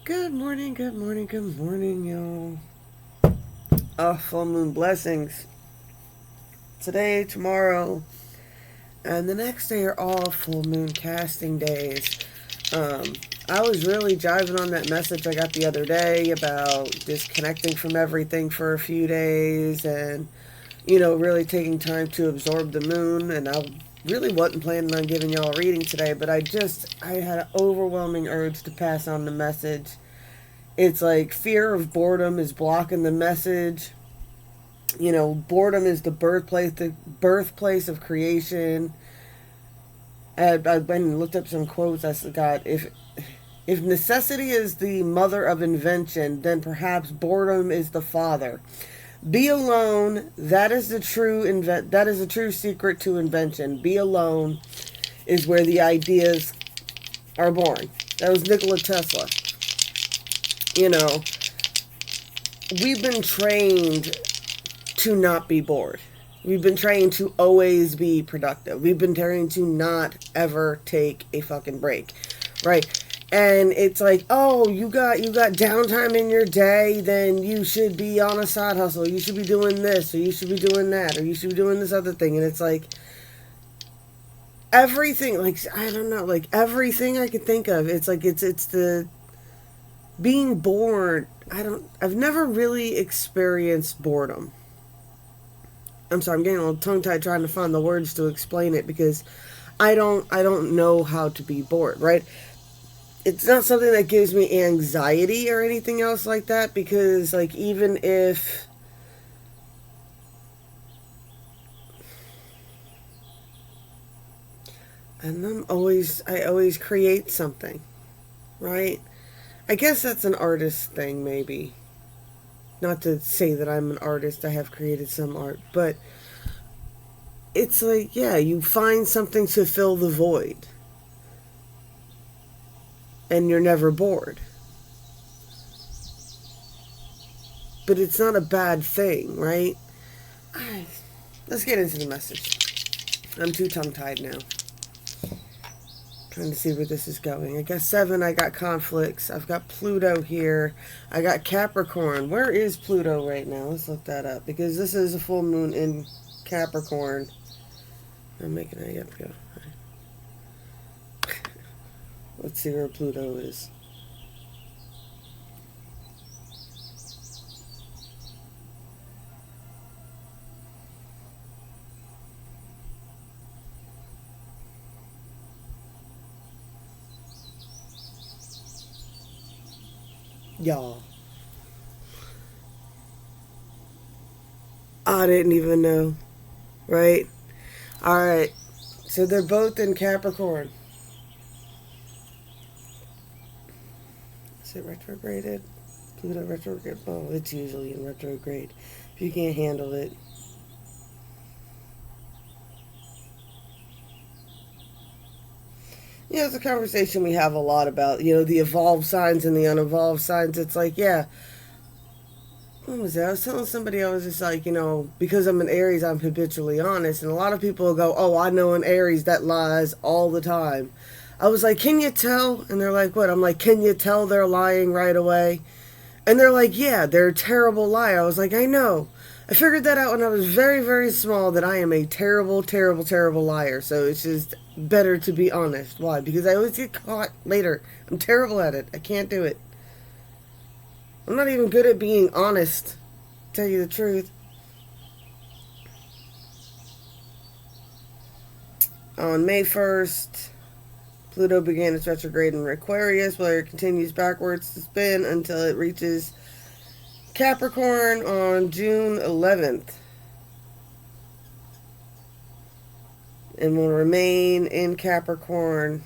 Good morning, good morning, good morning, y'all. Full moon blessings. Today, tomorrow, and the next day are all full moon casting days. Um, I was really jiving on that message I got the other day about disconnecting from everything for a few days and, really taking time to absorb the moon. And I really wasn't planning on giving y'all a reading today, but I had an overwhelming urge to pass on the message. It's like fear of boredom is blocking the message. Boredom is the birthplace of creation. I went and looked up some quotes. I got if necessity is the mother of invention, then perhaps boredom is the father. Be alone. That is the true secret to invention. Be alone is where the ideas are born. That was Nikola Tesla. You know, we've been trained to not be bored. We've been trained to always be productive. We've been trained to not ever take a fucking break, right? And it's like, oh, you got downtime in your day, then you should be on a side hustle. You should be doing this, or you should be doing that, or you should be doing this other thing. And it's like everything, like I don't know, like everything I could think of. It's like it's the being bored. I've never really experienced boredom. I'm sorry, I'm getting a little tongue tied trying to find the words to explain it because I don't know how to be bored, right? It's not something that gives me anxiety or anything else like that because like even if and I always create something, right? I guess that's an artist thing maybe. Not to say that I'm an artist, I have created some art, but it's like, yeah, you find something to fill the void and you're never bored. But it's not a bad thing, right? Let's get into the message. I'm too tongue tied now. Trying to see where this is going. I got 7, I got conflicts. I've got Pluto here. I got Capricorn. Where is Pluto right now? Let's look that up because this is a full moon in Capricorn. I'm making it up here. Let's see where Pluto is. Y'all, I didn't even know, right? Alright, so they're both in Capricorn. Is it retrograded? Pluto retrograde? Oh, it's usually in retrograde. If you can't handle it. It's a conversation we have a lot about, the evolved signs and the unevolved signs. It's like, yeah, what was that? I was telling somebody, I was just like, because I'm an Aries, I'm habitually honest. And a lot of people go, oh, I know an Aries that lies all the time. I was like, can you tell? And they're like, what? I'm like, can you tell they're lying right away? And they're like, yeah, they're a terrible liar. I was like, I know. I figured that out when I was very, very small that I am a terrible, terrible, terrible liar. So it's just better to be honest. Why? Because I always get caught later. I'm terrible at it. I can't do it. I'm not even good at being honest, to tell you the truth. On May 1st, Pluto began its retrograde in Aquarius, where it continues backwards to spin until it reaches Capricorn on June 11th. And will remain in Capricorn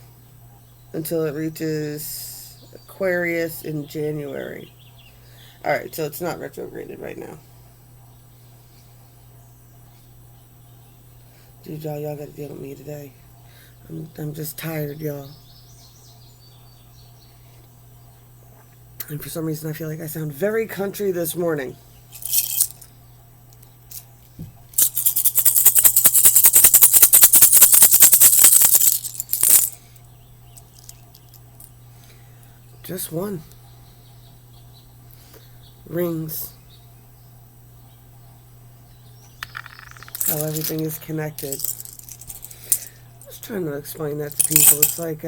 until it reaches Aquarius in January. Alright, so it's not retrograded right now. Dude, y'all gotta deal with me today. I'm just tired, y'all. And for some reason, I feel like I sound very country this morning. Just one. rings. How everything is connected. I was trying to explain that to people. It's like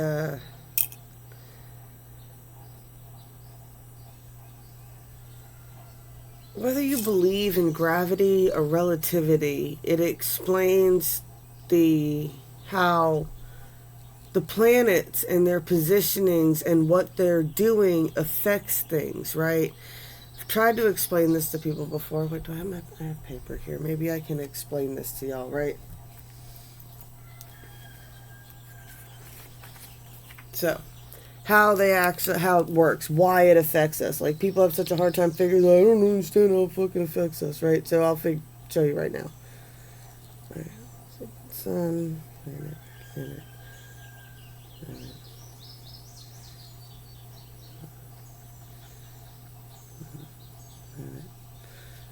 whether you believe in gravity or relativity, it explains how the planets and their positionings and what they're doing affects things, right? I've tried to explain this to people before. Wait, do I have paper here? Maybe I can explain this to y'all, right? So, how it works, why it affects us. Like, people have such a hard time figuring out, I don't understand how it fucking affects us, right? So I'll show you right now. All right. So, sun, planet.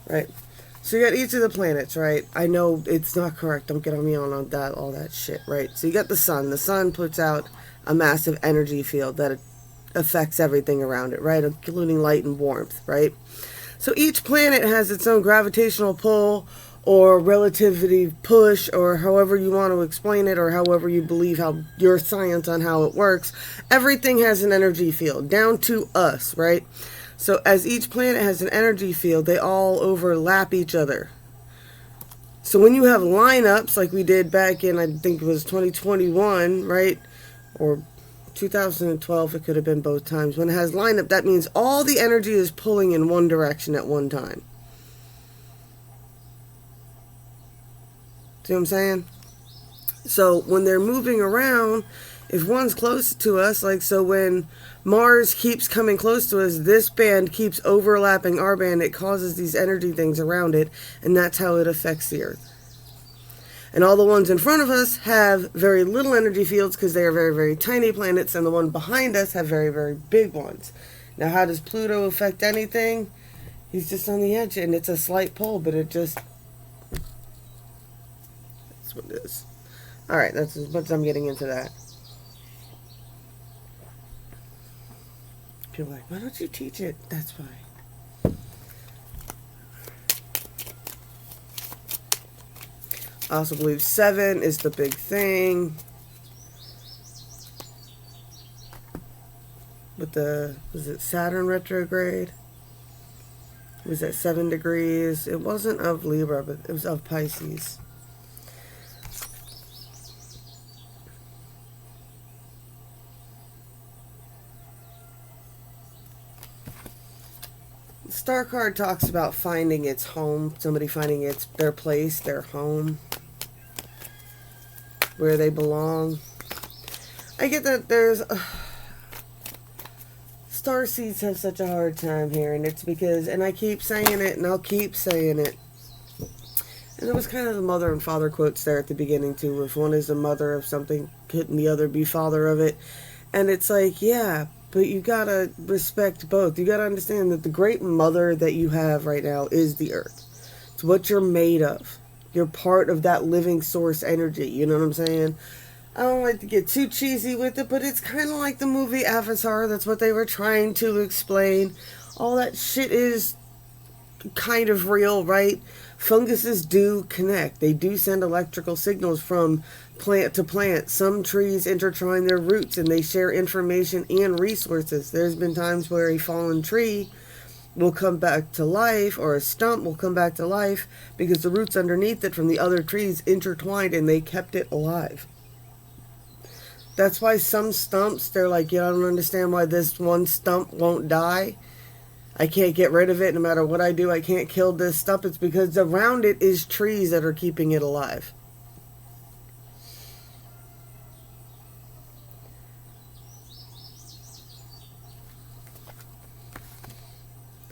Right. So you got each of the planets, right? I know it's not correct. Don't get on me on that, all that shit, right? So you got the sun. The sun puts out a massive energy field that affects everything around it, right? Including light and warmth, right? So each planet has its own gravitational pull or relativity push, or however you want to explain it, or however you believe how your science on how it works. Everything has an energy field, down to us, right? So as each planet has an energy field, they all overlap each other. So when you have lineups like we did back in, I think it was 2021, right? Or 2012, it could have been both times. When it has lineup, that means all the energy is pulling in one direction at one time. See what I'm saying? So when they're moving around, if one's close to us, like so when Mars keeps coming close to us, this band keeps overlapping our band, it causes these energy things around it, and that's how it affects the Earth. And all the ones in front of us have very little energy fields because they are very, very tiny planets, and the one behind us have very, very big ones. Now, how does Pluto affect anything? He's just on the edge, and it's a slight pull, but it just... that's what it is. Alright, that's as much as I'm getting into that. People are like, why don't you teach it? That's why. I also believe 7 is the big thing. With the, was it Saturn retrograde? It was at 7 degrees. It wasn't of Libra, but it was of Pisces. The star card talks about finding its home, somebody finding their place, their home, where they belong. I get that there's... starseeds have such a hard time here, and it's because, and I keep saying it, and I'll keep saying it. And there was kind of the mother and father quotes there at the beginning, too. If one is the mother of something, couldn't the other be father of it? And it's like, yeah, but you gotta respect both. You gotta understand that the great mother that you have right now is the Earth. It's what you're made of. You're part of that living source energy. You know what I'm saying? I don't like to get too cheesy with it, but it's kind of like the movie Avatar. That's what they were trying to explain. All that shit is kind of real, right? Funguses do connect. They do send electrical signals from plant to plant. Some trees intertwine their roots and they share information and resources. There's been times where a fallen tree will come back to life, or a stump will come back to life because the roots underneath it from the other trees intertwined and they kept it alive. That's why some stumps, they're like, yeah, I don't understand why this one stump won't die. I can't get rid of it no matter what I do. I can't kill this stump. It's because around it is trees that are keeping it alive.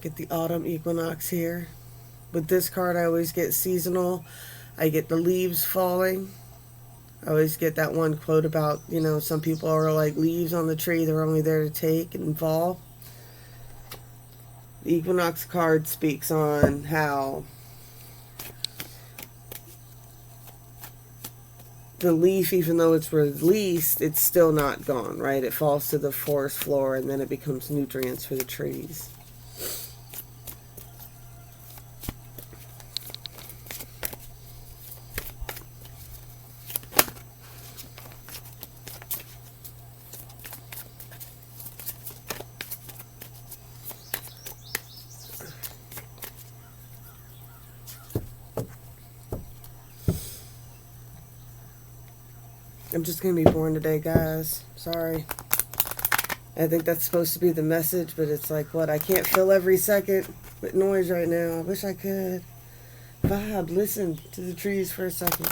Get the autumn equinox here. With this card, I always get seasonal. I get the leaves falling. I always get that one quote about, you know, some people are like leaves on the tree. They're only there to take and fall. The equinox card speaks on how the leaf, even though it's released, it's still not gone, right? It falls to the forest floor and then it becomes nutrients for the trees. I'm just going to be boring today, guys. Sorry. I think that's supposed to be the message, but it's like, what? I can't fill every second with noise right now. I wish I could. Vibe, listen to the trees for a second.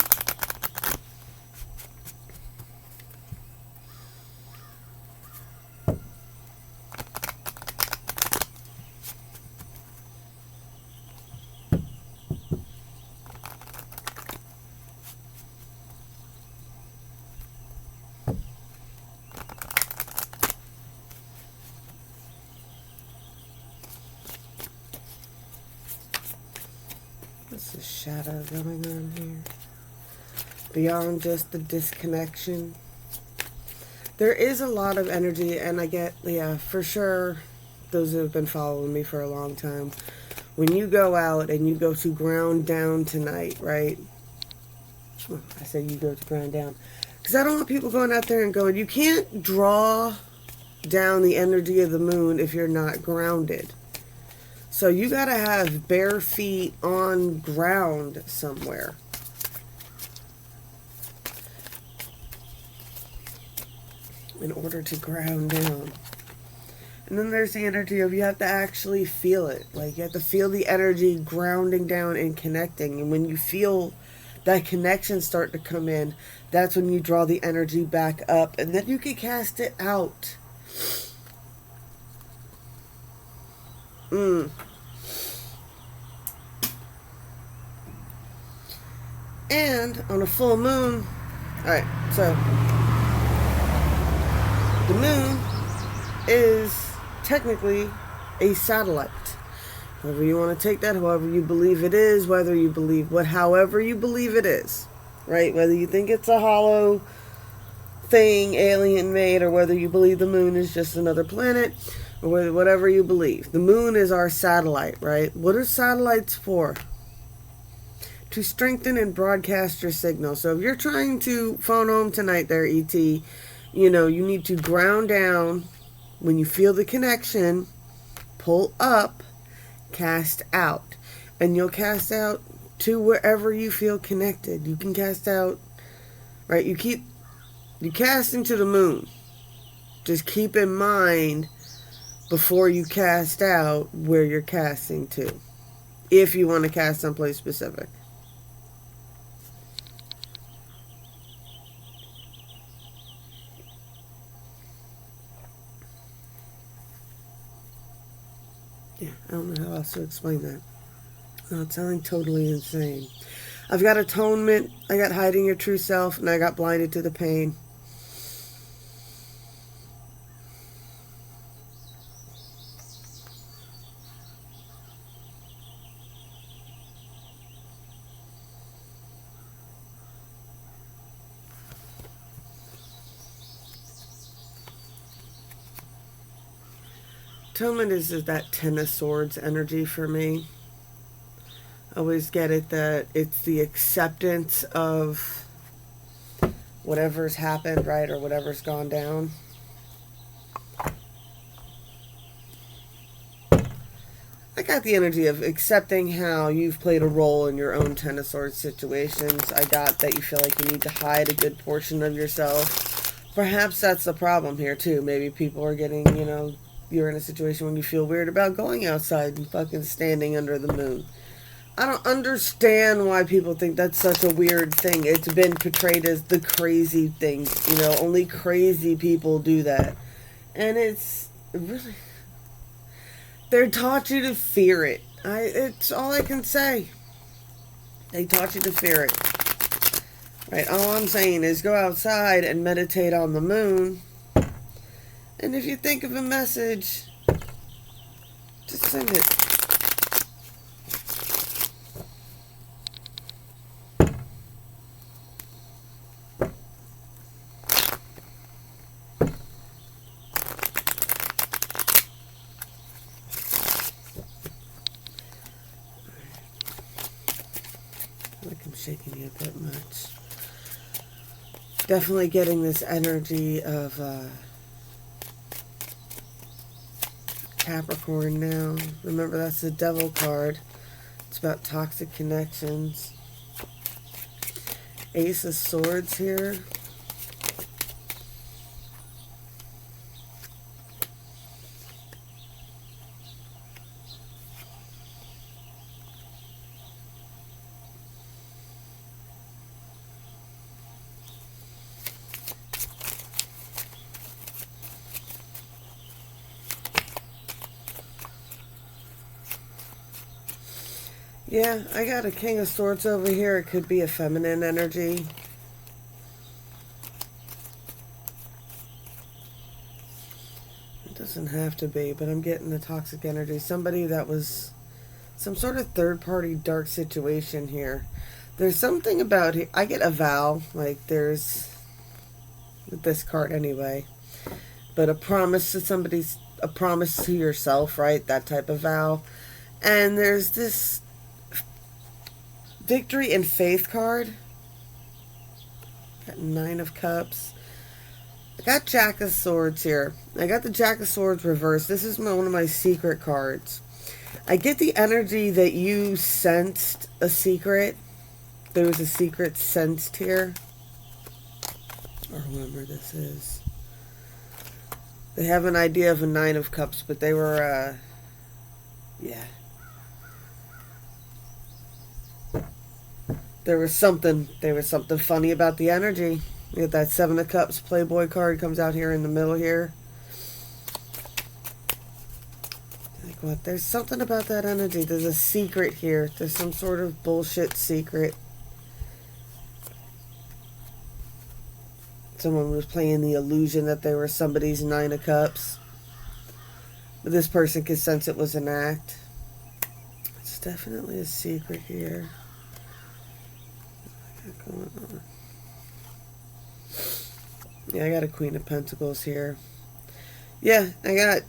What's the shadow going on here? Beyond just the disconnection. There is a lot of energy, and I get, yeah, for sure, those who have been following me for a long time, when you go out and you go to ground down tonight, right? I say you go to ground down. Because I don't want people going out there and going, you can't draw down the energy of the moon if you're not grounded. So you got to have bare feet on ground somewhere. In order to ground down. And then there's the energy of you have to actually feel it. Like you have to feel the energy grounding down and connecting. And when you feel that connection start to come in, that's when you draw the energy back up. And then you can cast it out. And on a full moon, alright, so the moon is technically a satellite. However you want to take that, however you believe it is, whether you believe however you believe it is, right? Whether you think it's a hollow thing, alien made, or whether you believe the moon is just another planet, or whatever you believe. The moon is our satellite, right? What are satellites for? To strengthen and broadcast your signal. So if you're trying to phone home tonight there, ET, you know, you need to ground down. When you feel the connection, pull up, cast out. And you'll cast out to wherever you feel connected. You can cast out, right? You cast into the moon. Just keep in mind before you cast out where you're casting to. If you want to cast someplace specific. Yeah, I don't know how else to explain that. Not sounding totally insane. I've got atonement, I got hiding your true self, and I got blinded to the pain. Atonement is that Ten of Swords energy for me. I always get it that it's the acceptance of whatever's happened, right, or whatever's gone down. I got the energy of accepting how you've played a role in your own Ten of Swords situations. I got that you feel like you need to hide a good portion of yourself. Perhaps that's the problem here, too. Maybe people are getting, you know, you're in a situation when you feel weird about going outside and fucking standing under the moon. I don't understand why people think that's such a weird thing. It's been portrayed as the crazy thing. You know, only crazy people do that. And it's really... They're taught you to fear it. It's all I can say. They taught you to fear it. Right, all I'm saying is go outside and meditate on the moon. And if you think of a message, just send it. Like I'm shaking you a bit much. Definitely getting this energy of Capricorn now. Remember, that's the Devil card. It's about toxic connections. Ace of Swords here. Yeah, I got a King of Swords over here. It could be a feminine energy. It doesn't have to be, but I'm getting the toxic energy. Somebody that was some sort of third-party dark situation here. There's something about it. I get a vow, like there's, with this card anyway, but a promise to somebody's, a promise to yourself, right? That type of vow. And there's this victory and faith card. Got 9 of Cups. I got Jack of Swords here. I got the Jack of Swords reversed. This is one of my secret cards. I get the energy that you sensed a secret. There was a secret sensed here. Or whoever this is. They have an idea of a 9 of Cups, but they were, yeah. There was something funny about the energy. You get that 7 of Cups Playboy card comes out here in the middle here. Like what? There's something about that energy. There's a secret here. There's some sort of bullshit secret. Someone was playing the illusion that they were somebody's 9 of Cups. But this person could sense it was an act. It's definitely a secret here. What's going on? Yeah, I got a Queen of Pentacles here. Yeah, I got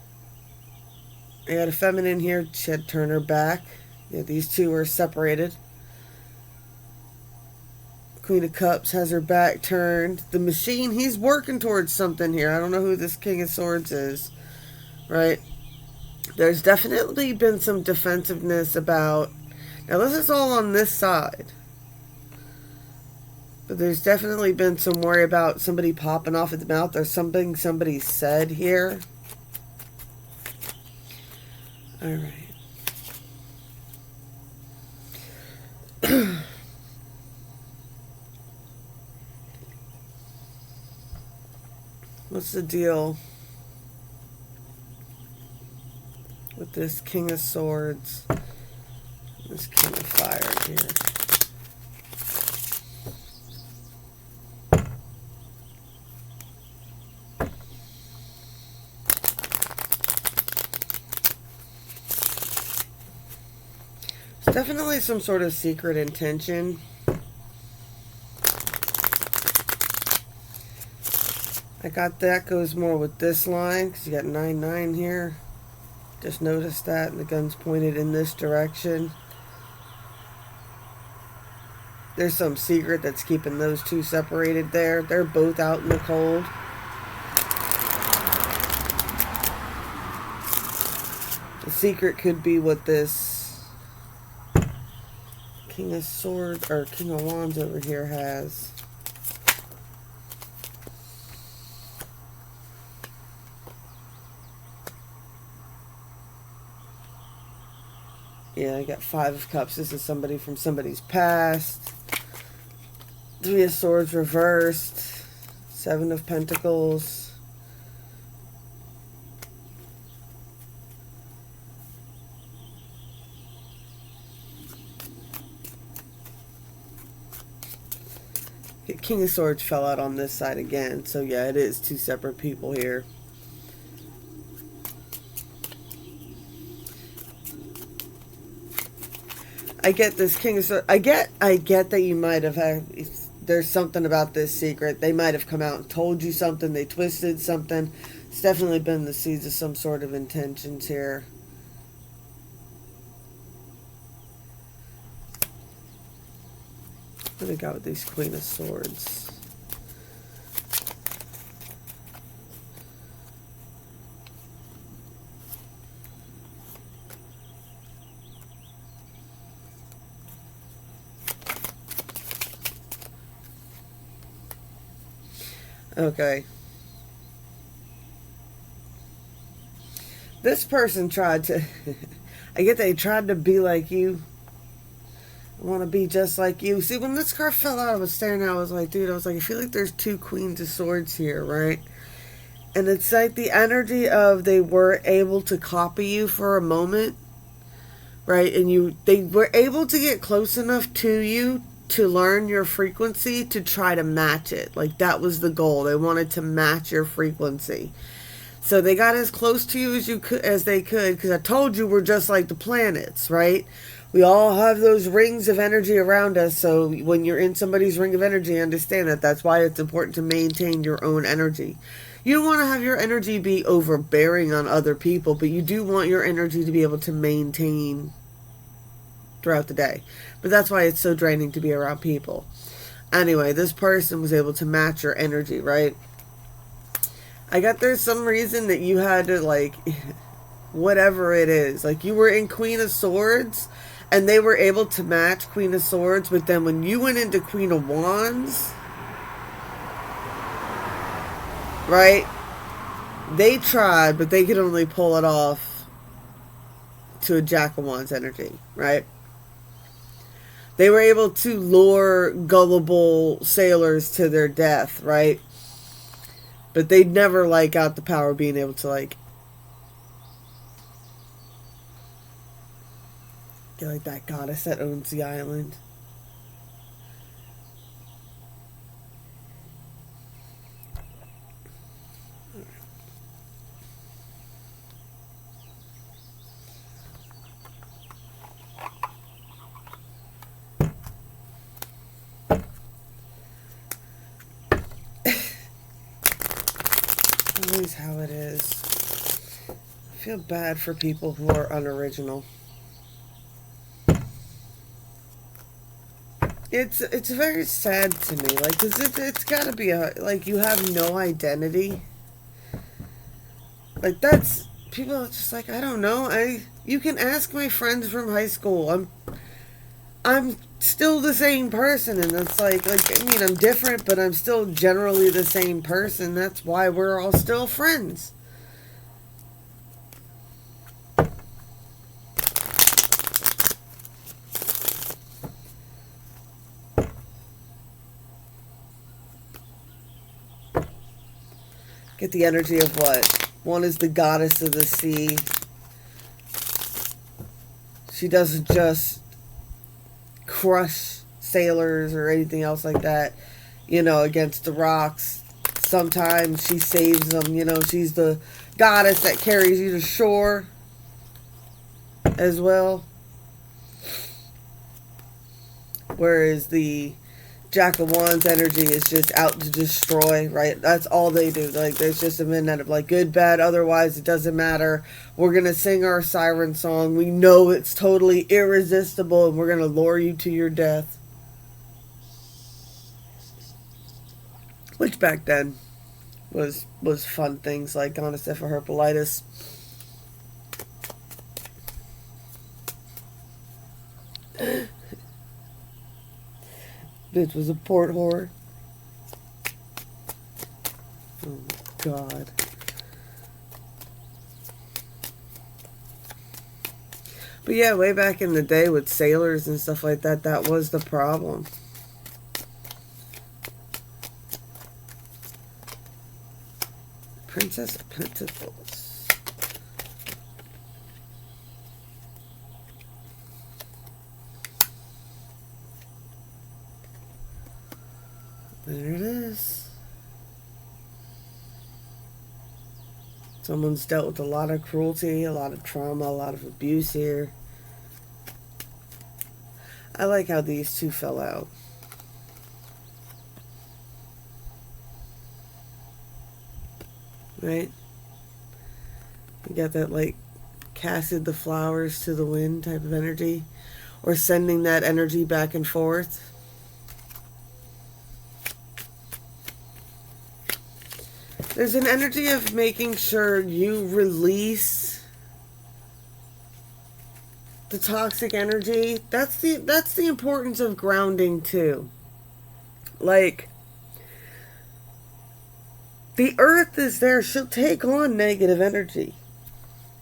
a feminine here. She had turned her back. Yeah, these two are separated. Queen of Cups has her back turned. The machine, he's working towards something here. I don't know who this King of Swords is, right? There's definitely been some defensiveness about... Now, this is all on this side. But there's definitely been some worry about somebody popping off at the mouth. There's something somebody said here. All right. What's the deal with this King of Swords? This King of Fire here. There's definitely some sort of secret intention. I got that goes more with this line because you got 9-9 here. Just noticed that, and the gun's pointed in this direction. There's some secret that's keeping those two separated there. They're both out in the cold. The secret could be what this King of Swords or King of Wands over here has. Yeah, I got 5 of Cups. This is somebody from somebody's past. 3 of Swords reversed. 7 of Pentacles. King of Swords fell out on this side again. So yeah, it is 2 separate people here. I get this King of Swords. I get that you might have had... There's something about this secret. They might have come out and told you something. They twisted something. It's definitely been the seeds of some sort of intentions here. What do we got with these Queen of Swords? Okay. This person tried to... I get they tried to be like you. I want to be just like you. See, when this card fell out, I was staring at it. I was like, dude, I feel like there's 2 Queens of Swords here, right? And it's like the energy of they were able to copy you for a moment, right? And they were able to get close enough to you to learn your frequency to try to match it. Like, that was the goal. They wanted to match your frequency. So they got as close to you as they could, because I told you we're just like the planets, right? We all have those rings of energy around us. So when you're in somebody's ring of energy, understand that. That's why it's important to maintain your own energy. You don't want to have your energy be overbearing on other people, but you do want your energy to be able to maintain throughout the day. But that's why it's so draining to be around people. Anyway, this person was able to match your energy, right? I got there's some reason that you had to, like, whatever it is. Like, you were in Queen of Swords, and they were able to match Queen of Swords, but then when you went into Queen of Wands, right? They tried, but they could only pull it off to a Jack of Wands energy, right? They were able to lure gullible sailors to their death, right? But they'd never, like, got the power of being able to, like, get, like, that goddess that owns the island. Always how it is. I feel bad for people who are unoriginal. It's very sad to me, like, 'cause it's gotta be like, you have no identity. Like, that's, people are just like, I don't know, you can ask my friends from high school, I'm still the same person, and it's like, I mean, I'm different, but I'm still generally the same person. That's why we're all still friends. Get the energy of what? One is the goddess of the sea. She doesn't just crush sailors or anything else like that, you know, against the rocks. Sometimes she saves them, you know, she's the goddess that carries you to shore as well. Whereas the Jack of Wands energy is just out to destroy, right? That's all they do. Like, there's just a minute of, like, good, bad, otherwise it doesn't matter. We're going to sing our siren song. We know it's totally irresistible, and we're going to lure you to your death. Which back then was fun things like gonorrhea or herpelitis. Bitch was a port whore. Oh, God. But yeah, way back in the day with sailors and stuff like that, that was the problem. Princess of Pentacles. There it is. Someone's dealt with a lot of cruelty, a lot of trauma, a lot of abuse here. I like how these two fell out. Right? You got that, like, casted the flowers to the wind type of energy. Or sending that energy back and forth. There's an energy of making sure you release the toxic energy. That's the importance of grounding too. Like, the earth is there, she'll take on negative energy.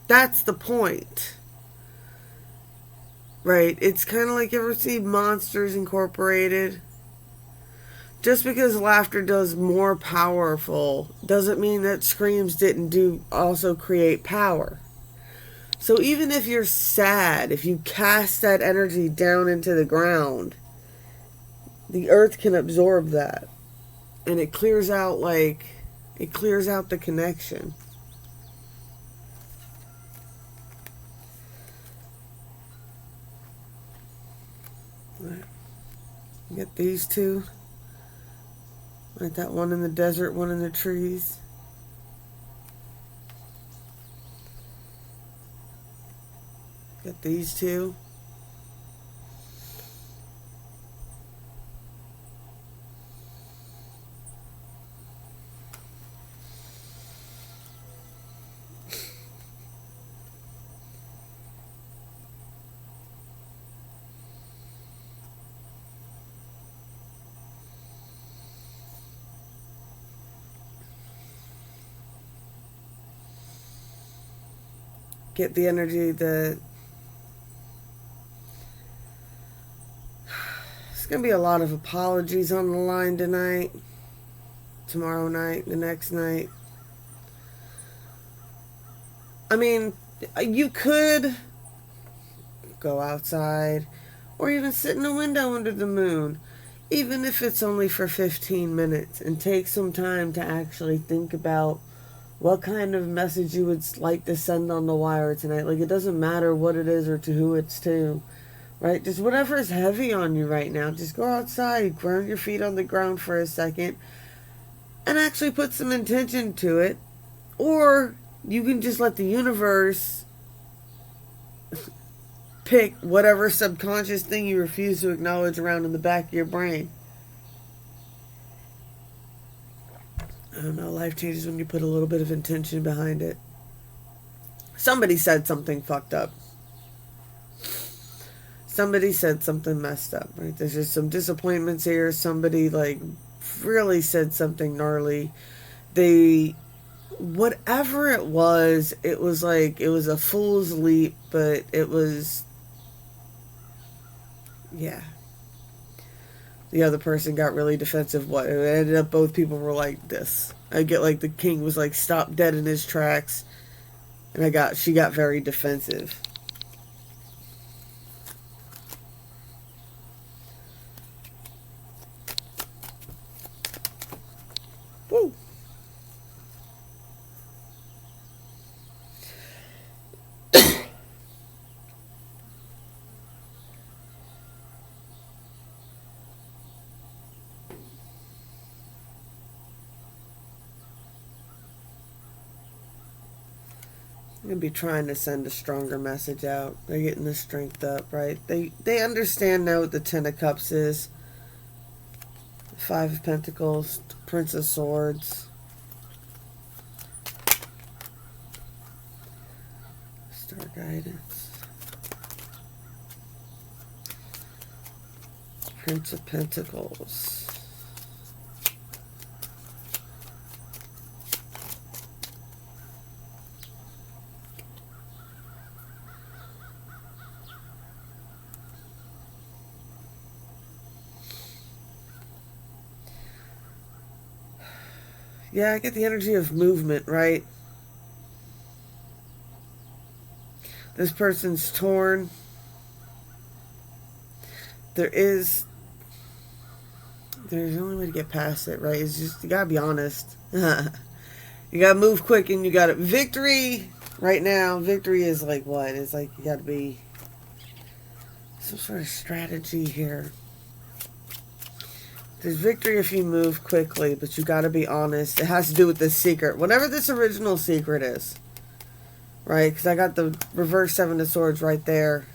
That's the point. Right? It's kind of like, you ever see Monsters Incorporated? Just because laughter does more powerful doesn't mean that screams didn't also create power. So So even if you're sad, if you cast that energy down into the ground, the earth can absorb that. And it clears out the connection. Get these two. Like that one in the desert, one in the trees. Get these two. Get the energy that it's going to be a lot of apologies on the line tonight, tomorrow night, the next night. I mean, you could go outside or even sit in a window under the moon, even if it's only for 15 minutes, and take some time to actually think about what kind of message you would like to send on the wire tonight. Like, it doesn't matter what it is or to who it's to, right? Just whatever is heavy on you right now, just go outside, ground your feet on the ground for a second, and actually put some intention to it. Or you can just let the universe pick whatever subconscious thing you refuse to acknowledge around in the back of your brain. I don't know, life changes when you put a little bit of intention behind it. Somebody said something fucked up. Somebody said something messed up, right? There's just some disappointments here. Somebody, really said something gnarly. Whatever it was a fool's leap, but it was, yeah. The other person got really defensive. It ended up both people were like this. I get the king was stopped dead in his tracks, and she got very defensive. Woo. I'm going to be trying to send a stronger message out. They're getting the strength up, right? They understand now what the Ten of Cups is. Five of Pentacles, Prince of Swords. Star Guidance. Prince of Pentacles. Yeah, I get the energy of movement, right? This person's torn. There's the only way to get past it, right? It's just, you gotta be honest. You gotta move quick, and you gotta, victory right now, victory is what? It's you gotta be some sort of strategy here. There's victory if you move quickly, but you gotta be honest. It has to do with this secret. Whatever this original secret is. Right? Because I got the reverse Seven of Swords right there.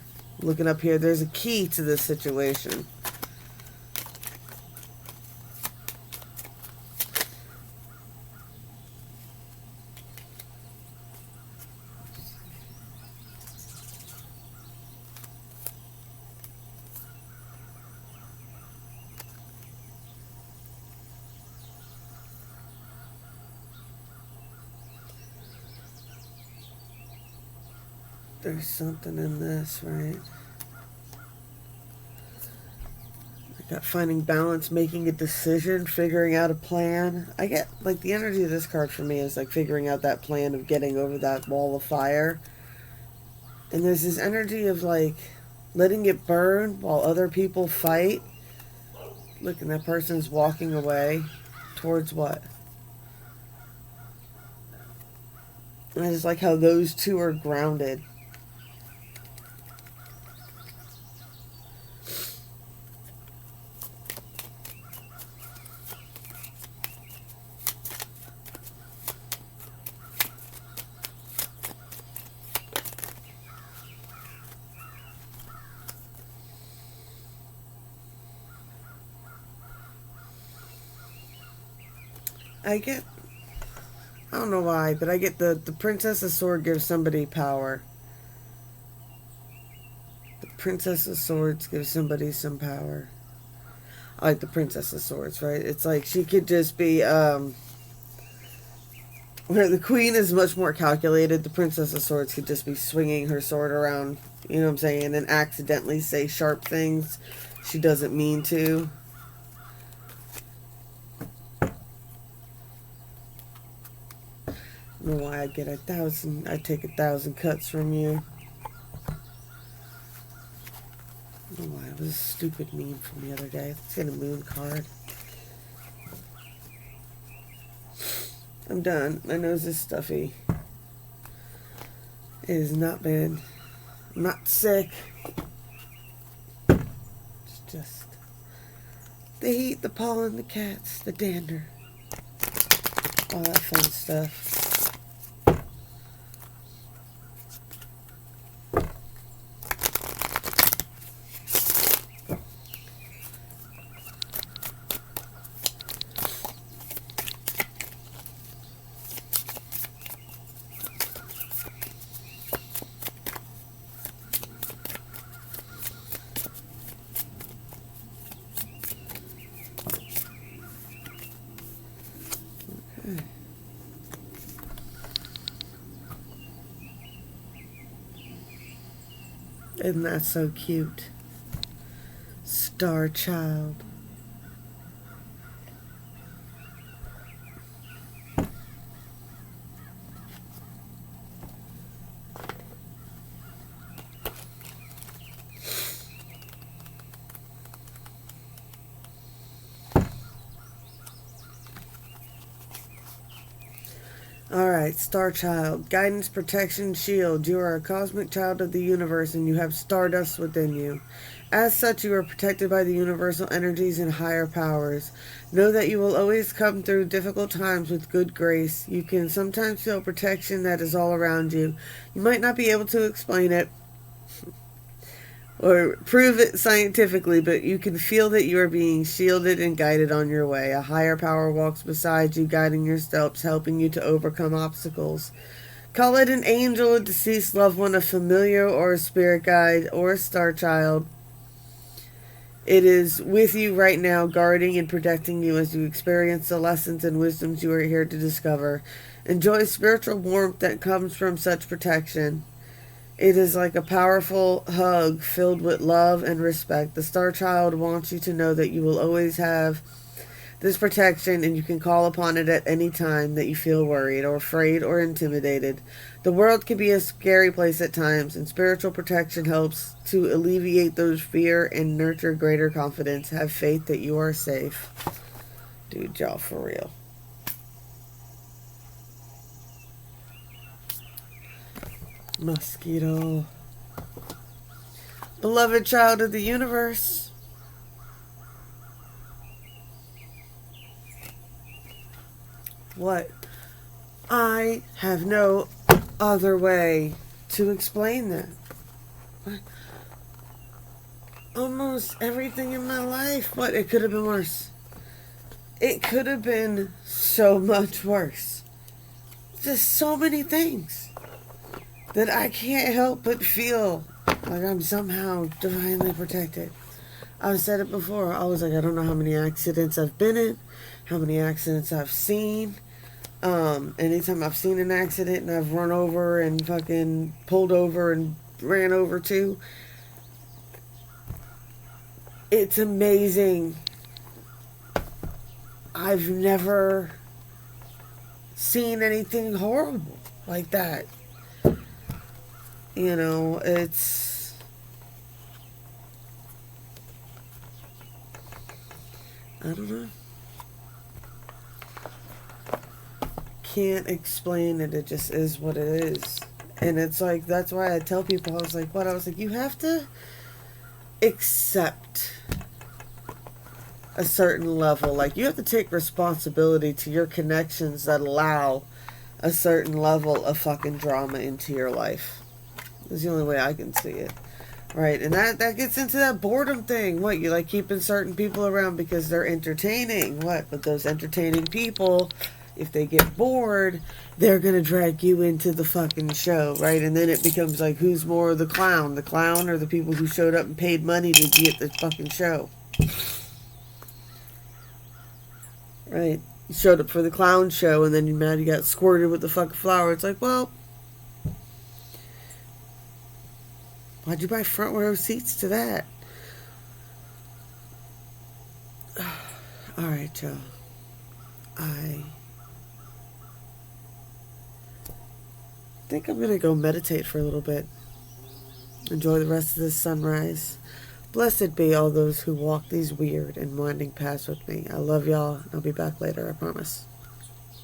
Looking up here, there's a key to this situation. There's something in this, right? I got finding balance, making a decision, figuring out a plan. I get, the energy of this card for me is, figuring out that plan of getting over that wall of fire. And there's this energy of like letting it burn while other people fight. Look, and that person's walking away towards what? And I just like how those two are grounded. I don't know why, but I get the Princess of Swords gives somebody power. The Princess of Swords gives somebody some power. I like the Princess of Swords, right? It's like she could just be, where the Queen is much more calculated, the Princess of Swords could just be swinging her sword around, you know what I'm saying, and accidentally say sharp things she doesn't mean to. I don't know why I take 1,000 cuts from you. I don't know why, it was a stupid meme from the other day. Let's get a moon card. I'm done. My nose is stuffy. It has not been. I'm not sick. It's just the heat, the pollen, the cats, the dander. All that fun stuff. Isn't that so cute? Star Child. Alright, Star Child. Guidance, protection, shield. You are a cosmic child of the universe and you have stardust within you. As such, you are protected by the universal energies and higher powers. Know that you will always come through difficult times with good grace. You can sometimes feel protection that is all around you. You might not be able to explain it or prove it scientifically, but you can feel that you are being shielded and guided on your way. A higher power walks beside you, guiding your steps, helping you to overcome obstacles. Call it an angel, a deceased loved one, a familiar or a spirit guide, or a star child. It is with you right now, guarding and protecting you as you experience the lessons and wisdoms you are here to discover. Enjoy spiritual warmth that comes from such protection. It is like a powerful hug filled with love and respect. The Star Child wants you to know that you will always have this protection and you can call upon it at any time that you feel worried or afraid or intimidated. The world can be a scary place at times, and spiritual protection helps to alleviate those fear and nurture greater confidence. Have faith that you are safe. Dude, y'all, for real. Mosquito. Beloved child of the universe. What? I have no other way to explain that. Almost everything in my life. What? It could have been worse. It could have been so much worse. Just so many things that I can't help but feel like I'm somehow divinely protected. I've said it before. I was like, I don't know how many accidents I've been in, how many accidents I've seen. Anytime I've seen an accident and I've run over and fucking pulled over and ran over too, it's amazing. I've never seen anything horrible like that. You know, it's... I don't know. Can't explain it. It just is what it is. And it's like, that's why I tell people, I was like, what? I was like, you have to accept a certain level. Like, you have to take responsibility to your connections that allow a certain level of fucking drama into your life. Is the only way I can see it. Right, and that gets into that boredom thing. What, you like keeping certain people around because they're entertaining? What, but those entertaining people, if they get bored, they're gonna drag you into the fucking show, right? And then it becomes like, who's more the clown? The clown or the people who showed up and paid money to be at the fucking show? Right? You showed up for the clown show and then you're mad you got squirted with the fucking flower. It's like, well, why'd you buy front row seats to that? Alright, y'all. I think I'm going to go meditate for a little bit. Enjoy the rest of this sunrise. Blessed be all those who walk these weird and winding paths with me. I love y'all. I'll be back later, I promise.